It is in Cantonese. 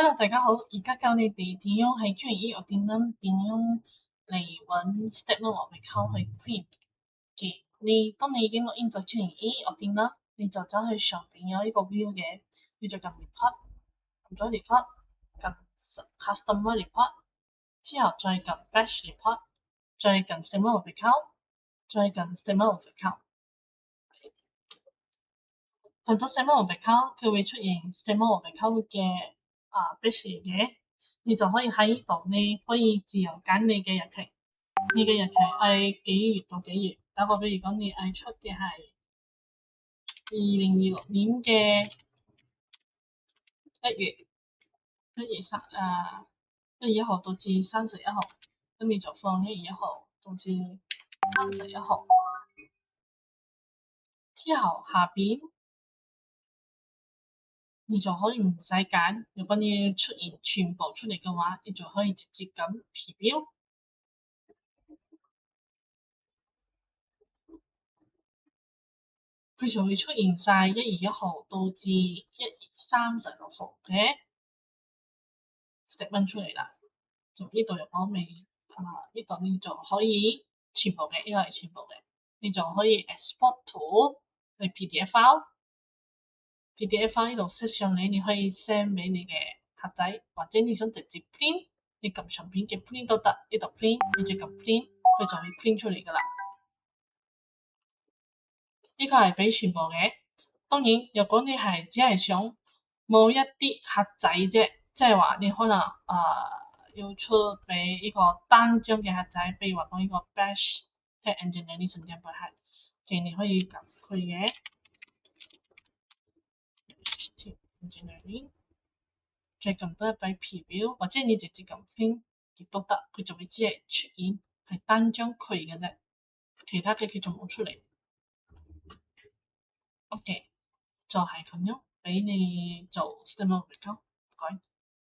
Hello，大家好，而家教你哋點樣喺 Q&A 入邊諗點樣嚟揾 statement of account 去 print 嘅。當你已經 login 咗 Q&A 入邊啦，你就走去上邊有呢個 view 嘅，你就撳 report，撳咗 report，撳 customer report，之後再撳 batch report，再撳 statement of account，再撳 statement of account。撳咗 statement of account，佢會出現 statement of account 嘅batch 嘅，你就可以喺呢度你可以自由揀你嘅日期，你嘅日期係幾月到幾月？打個比如講，你係出嘅係2026年嘅1月1月1號到至31號，咁你就放1月1號到至31號。之後下邊你就可以唔使揀，如果你要出現全部出嚟嘅話，你就可以直接咁 preview。佢就會出現晒1月1號到至1月36號嘅 statement 出嚟啦。就呢度又講未呢度你就可以全部嘅，呢個係全部嘅，你就可以 export to 去 PDF file。PDF file 呢度 set 上嚟，你可以 send 俾你嘅客仔，或者你想直接 print，你撳上邊嘅 print 都得，呢度 print，你再撳 print，佢就會 print 出嚟噶啦。呢個係俾全部嘅。當然，如果你係只係想某一啲客仔啫，即係話你可能要出俾呢個單張嘅客仔，譬如話講呢個 batch tech engineering 神經幣係，其實你可以撳佢嘅 engineering，再撳多一筆 preview，或者你直接撳 print 亦都得，佢就會只係出現係單張佢嘅啫，其他嘅佢就冇出嚟。OK。就係咁樣俾你做 statement of account，唔該。